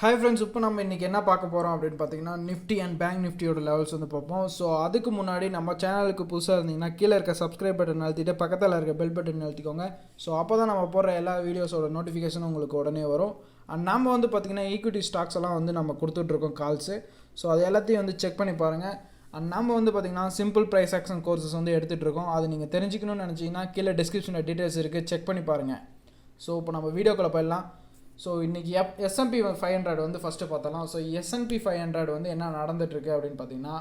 Hi friends, இப்போ நம்ம இன்றைக்கி என்ன பார்க்க போகிறோம் அப்படின்னு பார்த்தீங்கன்னா நிஃப்டி அண்ட் பேங்க் நிஃப்டியோட லெவல்ஸ் வந்து பார்ப்போம். ஸோ அதுக்கு முன்னாடி நம்ம சேனலுக்கு புதுசாக இருந்தீங்கன்னா கீழே இருக்க சப்ஸ்கிரைப் பட்டன் அழுத்திட்டு பக்கத்தில் இருக்க பெல் பட்டன் அழுத்திக்கோங்க. ஸோ அப்போ தான் நம்ம போடுற எல்லா வீடியோஸோட நோட்டிஃபிகேஷனும் உங்களுக்கு உடனே வரும். அண்ட் நம்ம வந்து பார்த்திங்கன்னா ஈக்விட்டி ஸ்டாக்ஸ் எல்லாம் வந்து நம்ம கொடுத்துட்ருக்கோம் கால்ஸு. ஸோ அது எல்லாத்தையும் வந்து செக் பண்ணி பாருங்கள். அண்ட் நம்ம வந்து பார்த்திங்கன்னா சிம்பிள் ப்ரைஸ் ஆக்ஷன் கோர்சஸ் வந்து எடுத்துகிட்டு இருக்கோம். அது நீங்கள் தெரிஞ்சிக்கணும்னு நினச்சிங்கன்னா கீழே டிஸ்கிரிப்ஷனில் டீட்டெயில்ஸ் இருக்குது, செக் பண்ணி பாருங்கள். ஸோ இப்போ நம்ம வீடியோக்குள்ளே போயிடலாம். ஸோ இன்றைக்கி S&P 500 வந்து ஃபஸ்ட்டு பார்த்தலாம். ஸோ S&P 500 வந்து என்ன நடந்துகிட்ருக்கு அப்படின்னு பார்த்தீங்கன்னா,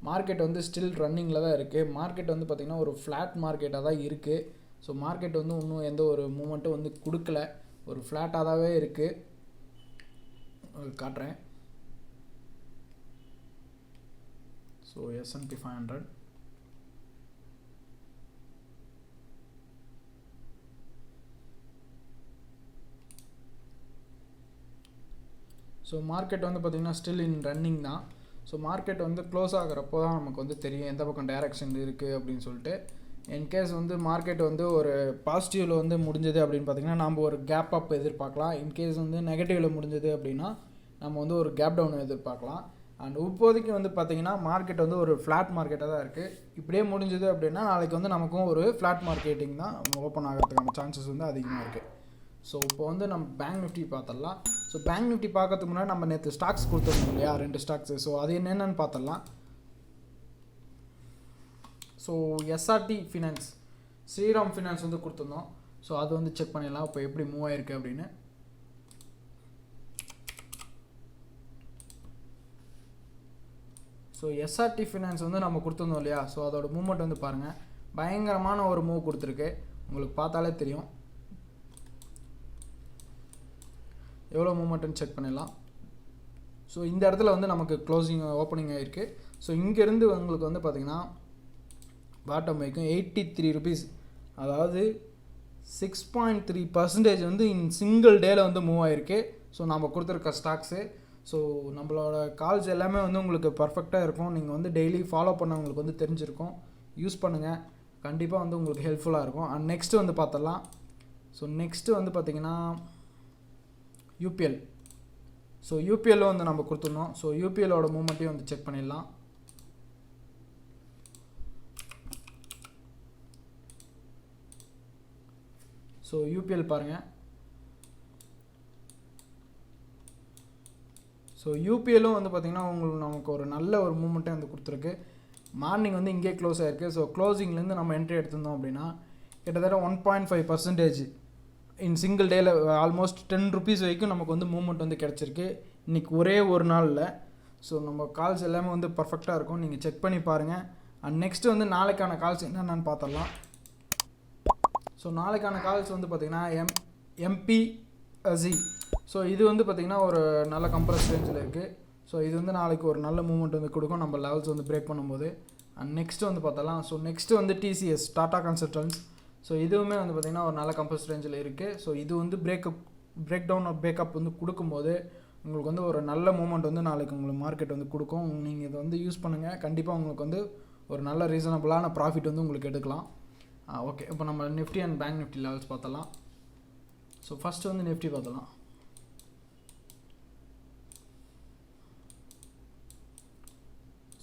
மார்க்கெட் வந்து ஸ்டில் ரன்னிங்கில் தான் இருக்குது. மார்க்கெட் வந்து பார்த்திங்கன்னா ஒரு ஃப்ளாட் மார்க்கெட்டாக தான் இருக்குது. ஸோ மார்க்கெட் வந்து இன்னும் எந்த ஒரு மூமெண்ட்டும் வந்து கொடுக்கல, ஒரு ஃப்ளாட்டாகவே இருக்குது. காட்டுறேன். ஸோ S&P 500 ஸோ மார்க்கெட் வந்து பார்த்திங்கன்னா ஸ்டில் இன் ரன்னிங் தான். ஸோ மார்க்கெட் வந்து க்ளோஸ் ஆகிறப்போ தான் நமக்கு வந்து தெரியும் எந்த பக்கம் டைரக்ஷன் இருக்குது அப்படின்னு சொல்லிட்டு. இன்கேஸ் வந்து மார்க்கெட் வந்து ஒரு பாசிட்டிவில் வந்து முடிஞ்சது அப்படின்னு பார்த்திங்கன்னா நம்ம ஒரு கேப் அப் எதிர்பார்க்கலாம். இன்கேஸ் வந்து நெகட்டிவில் முடிஞ்சது அப்படின்னா நம்ம வந்து ஒரு கேப் டவுன் எதிர்பார்க்கலாம். அண்ட் இப்போதைக்கு வந்து பார்த்திங்கன்னா மார்க்கெட் வந்து ஒரு ஃப்ளாட் மார்க்கெட்டாக தான் இருக்குது. இப்படியே முடிஞ்சது அப்படின்னா நாளைக்கு வந்து நமக்கும் ஒரு ஃப்ளாட் மார்க்கெட்டிங் தான் ஓப்பன் ஆகிறதுக்கான சான்சஸ் வந்து அதிகமாக இருக்குது. ஸோ இப்போ வந்து நம்ம பேங்க் நிஃப்டி பார்த்துடலாம். ஸோ பேங்க் நிஃப்டி பார்க்கறதுக்கு முன்னாடி நம்ம நேற்று ஸ்டாக்ஸ் கொடுத்துருந்தோம் இல்லையா, 2 ஸ்டாக்ஸு. ஸோ அது என்னென்னு பார்த்துடலாம். So SRT finance, Shriram finance வந்து கொடுத்துருந்தோம். ஸோ அது வந்து செக் பண்ணிடலாம் இப்போ எப்படி மூவ் ஆகிருக்கு அப்படின்னு. ஸோ SRT ஃபினான்ஸ் வந்து நம்ம கொடுத்துருந்தோம் இல்லையா, ஸோ அதோட மூவ்மெண்ட் வந்து பாருங்கள், பயங்கரமான ஒரு மூவ் கொடுத்துருக்கு. உங்களுக்கு பார்த்தாலே தெரியும் எவ்வளோ மூமெண்ட்டுன்னு செக் பண்ணிடலாம். ஸோ இந்த இடத்துல வந்து நமக்கு க்ளோசிங் ஓப்பனிங் ஆகிருக்கு. ஸோ இங்கேருந்து உங்களுக்கு வந்து பார்த்திங்கன்னா பாட்டம் வரைக்கும் 83 ருபீஸ், அதாவது 6.3% வந்து சிங்கிள் டேயில் வந்து மூவ் ஆகிருக்கு. ஸோ நம்ம கொடுத்துருக்க ஸ்டாக்ஸு. ஸோ நம்மளோட கால்ஸ் எல்லாமே வந்து உங்களுக்கு பர்ஃபெக்டாக இருக்கும். நீங்கள் வந்து டெய்லி ஃபாலோ பண்ணவங்களுக்கு வந்து தெரிஞ்சிருக்கும். யூஸ் பண்ணுங்கள், கண்டிப்பாக வந்து உங்களுக்கு ஹெல்ப்ஃபுல்லாக இருக்கும். அண்ட் நெக்ஸ்ட்டு வந்து பார்த்துடலாம். ஸோ நெக்ஸ்ட்டு வந்து பார்த்திங்கன்னா UPL. ஸோ UPL வந்து நம்ம கொடுத்துருந்தோம். ஸோ UPLோட மூவ்மெண்ட்டையும் வந்து செக் பண்ணிடலாம். ஸோ UPL பாருங்கள். ஸோ UPLும் வந்து பார்த்திங்கன்னா உங்களுக்கு நமக்கு ஒரு நல்ல ஒரு மூவ்மெண்ட்டை வந்து கொடுத்துருக்கு. மார்னிங் வந்து இங்கே க்ளோஸ் ஆகிருக்கு. ஸோ க்ளோசிங்லேருந்து நம்ம என்ட்ரி எடுத்திருந்தோம் அப்படின்னா கிட்டத்தட்ட 1.5% இன் சிங்கிள் டேயில் ஆல்மோஸ்ட் 10 ருபீஸ் வரைக்கும் நமக்கு வந்து மூவ்மெண்ட் வந்து கிடச்சிருக்கு இன்றைக்கி ஒரே ஒரு நாளில். ஸோ நம்ம கால்ஸ் எல்லாமே வந்து பர்ஃபெக்டாக இருக்கும், நீங்கள் செக் பண்ணி பாருங்கள். அண்ட் நெக்ஸ்ட்டு வந்து நாளைக்கான கால்ஸ் என்னென்னு பார்த்துடலாம். ஸோ நாளைக்கான கால்ஸ் வந்து பார்த்திங்கன்னா MPZ. ஸோ இது வந்து பார்த்திங்கன்னா ஒரு நல்ல கம்ப்ரஸ் ரேஞ்சில் இருக்குது. ஸோ இது வந்து நாளைக்கு ஒரு நல்ல மூவ்மெண்ட் வந்து கொடுக்கும் நம்ம லெவல்ஸ் வந்து பிரேக் பண்ணும்போது. அண்ட் நெக்ஸ்ட்டு வந்து பார்த்தலாம். ஸோ நெக்ஸ்ட்டு வந்து TCS, டாடா கன்சல்டன்ஸ். ஸோ இதுவுமே வந்து பார்த்திங்கன்னா ஒரு நல்ல கம்பல்ஸ் ரேஞ்சில் இருக்குது. ஸோ இது வந்து பிரேக் டவுன் பேக்கப் வந்து கொடுக்கும்போது உங்களுக்கு வந்து ஒரு நல்ல மூமெண்ட் வந்து நாளைக்கு உங்களுக்கு மார்க்கெட் வந்து கொடுக்கும். நீங்கள் இதை வந்து யூஸ் பண்ணுங்கள், கண்டிப்பாக உங்களுக்கு வந்து ஒரு நல்ல ரீசனபிளான ப்ராஃபிட் வந்து உங்களுக்கு எடுக்கலாம். ஓகே, இப்போ நம்ம Nifty and bank Nifty levels பார்த்தலாம். ஸோ ஃபஸ்ட்டு வந்து நிஃப்டி பார்த்தலாம்.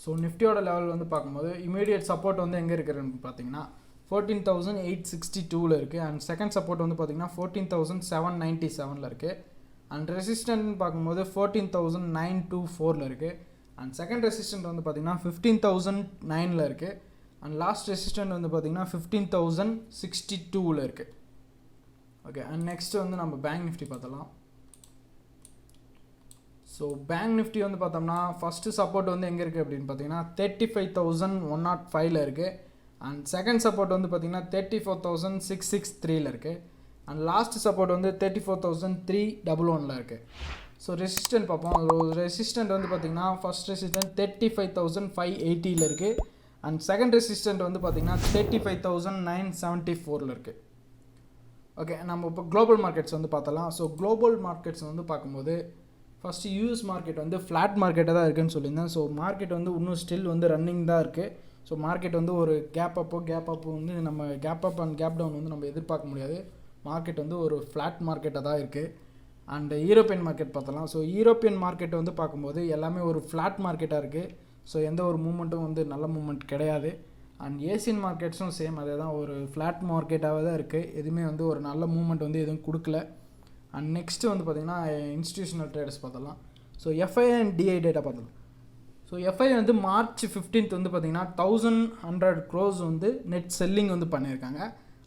ஸோ நிஃப்டியோட லெவல் வந்து பார்க்கும்போது இமீடியட் சப்போர்ட் வந்து எங்கே இருக்குதுன்னு பார்த்தீங்கன்னா 14,862 இருக்குது. அண்ட் செகண்ட் சப்போர்ட் வந்து பார்த்திங்கன்னா 14,797 இருக்குது. அண்ட் ரெசிஸ்டன்ட்னு பார்க்கும்போது 14,924 இருக்குது. அண்ட் செகண்ட் ரெசிஸ்டன்ட் வந்து பார்த்திங்கன்னா 15,009 இருக்குது. அண்ட் லாஸ்ட் ரெசிஸ்டன்ட் வந்து பார்த்திங்கன்னா 15,062 இருக்குது. ஓகே, அண்ட் நெக்ஸ்ட்டு வந்து நம்ம பேங்க் நிஃப்டி பார்த்தலாம். ஸோ பேங்க் நிஃப்டி வந்து பார்த்தோம்னா ஃபஸ்ட்டு சப்போர்ட் வந்து எங்கே இருக்குது அப்படின்னு பார்த்தீங்கன்னா 35,105 இருக்குது. அண்ட் செகண்ட் சப்போர்ட் வந்து பார்த்திங்கன்னா 34,663 இருக்குது. அண்ட் லாஸ்ட் சப்போர்ட் வந்து 34,311 இருக்குது. ஸோ ரெசிஸ்டன்ட் பார்ப்போம். ரெசிஸ்டன்ட் வந்து பார்த்திங்கன்னா ஃபஸ்ட் ரெசிஸ்டன்ட் 35,580 இருக்குது. அண்ட் செகண்ட் ரெசிஸ்டன்ட் வந்து பார்த்திங்கன்னா 35,974 இருக்குது. ஓகே, நம்ம இப்போ குளோபல் மார்க்கெட்ஸ் வந்து பார்த்தலாம். ஸோ குளோபல் மார்க்கெட்ஸ் வந்து பார்க்கும்போது ஃபஸ்ட்டு US மார்க்கெட் வந்து ஃப்ளாட் மார்க்கெட்டாக தான் இருக்குதுன்னு சொல்லியிருந்தேன். ஸோ மார்க்கெட் வந்து இன்னும் ஸ்டில் வந்து ரன்னிங் தான் இருக்குது. ஸோ மார்க்கெட் வந்து ஒரு கேப் அப் வந்து நம்ம cap up and cap down வந்து நம்ம எதிர்பார்க்க முடியாது. மார்க்கெட் வந்து ஒரு ஃப்ளாட் மார்க்கெட்டாக தான் இருக்குது. அண்ட் யூரோப்பியன் மார்க்கெட் பார்த்தலாம். ஸோ யூரோப்பியன் மார்க்கெட் வந்து பார்க்கும்போது எல்லாமே ஒரு ஃப்ளாட் மார்க்கெட்டாக இருக்குது. ஸோ எந்த ஒரு மூமெண்ட்டும் வந்து நல்ல மூமெண்ட் கிடையாது. அண்ட் ஏசியன் மார்க்கெட்ஸும் சேம் அதே தான், ஒரு ஃப்ளாட் மார்க்கெட்டாகவே தான் இருக்குது. எதுவுமே வந்து ஒரு நல்ல மூமெண்ட் வந்து எதுவும் கொடுக்கல. அண்ட் நெக்ஸ்ட்டு வந்து பார்த்திங்கன்னா இன்ஸ்டிடியூஷனல் ட்ரேடர்ஸ் பார்த்தலாம். So FI and DI data பார்த்தலாம். ஸோ எஃப்ஐ வந்து March 15 வந்து பார்த்திங்கன்னா 1100 crores வந்து நெட் செல்லிங் வந்து பண்ணியிருக்காங்க.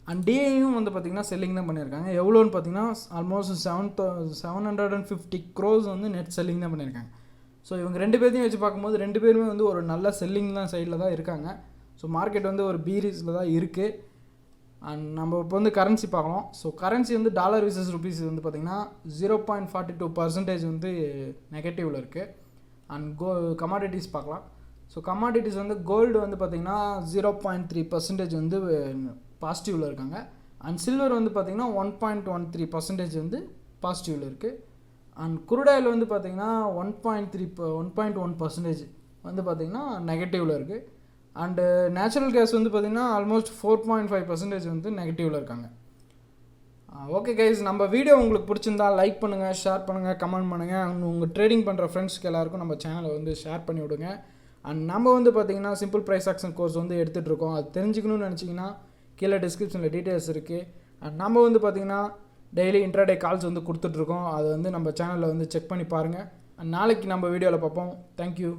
அண்ட் டிஐயும் வந்து பார்த்திங்கன்னா செல்லிங் தான் பண்ணியிருக்காங்க. எவ்வளோன்னு பார்த்திங்கன்னா ஆல்மோஸ்ட் 750 crores வந்து நெட் செல்லிங் தான் பண்ணியிருக்காங்க. ஸோ இவங்க 2 பேர்த்தையும் வச்சு பார்க்கும்போது 2 பேருமே வந்து ஒரு நல்ல செல்லிங் தான் சைடில் தான் இருக்காங்க. ஸோ மார்க்கெட் வந்து ஒரு பீரிஸில் தான் இருக்குது. அண்ட் நம்ம இப்போ வந்து கரன்சி பார்க்கலாம். ஸோ கரன்சி வந்து டாலர் விசஸ் ருபீஸ் வந்து பார்த்திங்கன்னா 0.42% வந்து நெகட்டிவில் இருக்குது. அண்ட் கமாடிட்டிஸ் பார்க்கலாம். ஸோ கமாடிட்டிஸ் வந்து கோல்டு வந்து பார்த்திங்கன்னா 0.3% வந்து பாசிட்டிவில் இருக்காங்க. அண்ட் சில்வர் வந்து பார்த்திங்கன்னா 1.13% வந்து பாசிட்டிவில் இருக்குது. அண்ட் குரூடாயில் வந்து பார்த்திங்கன்னா 1.1% வந்து பார்த்திங்கன்னா நெகட்டிவில் இருக்குது. அண்டு நேச்சுரல் கேஸ் வந்து பார்த்திங்கன்னா ஆல்மோஸ்ட் 4.5% வந்து நெகட்டிவில் இருக்காங்க. ஓகே கைஸ், நம்ம வீடியோ உங்களுக்கு பிடிச்சிருந்தா லைக் பண்ணுங்கள், ஷேர் பண்ணுங்கள், கமெண்ட் பண்ணுங்கள். அண்ட் உங்கள் ட்ரேடிங் பண்ணுற ஃப்ரெண்ட்ஸ்க்கு எல்லாருக்கும் நம்ம சேனலை வந்து ஷேர் பண்ணி விடுங்க. அண்ட் நம்ம வந்து பார்த்திங்கன்னா சிம்பிள் ப்ரைஸ் ஆக்ஷன் கோர்ஸ் வந்து எடுத்துகிட்டு இருக்கோம். அது தெரிஞ்சுக்கணும்னு நினச்சிங்கன்னா கீழே டிஸ்கிரிப்ஷனில் டீட்டெயில்ஸ் இருக்குது. அண்ட் நம்ம வந்து பார்த்திங்கன்னா டெய்லி இன்ட்ராடே கால்ஸ் வந்து கொடுத்துட்ருக்கோம். அது வந்து நம்ம சேனலில் வந்து செக் பண்ணி பாருங்கள். அண்ட் நாளைக்கு நம்ம வீடியோவில் பார்ப்போம். தேங்க்யூ.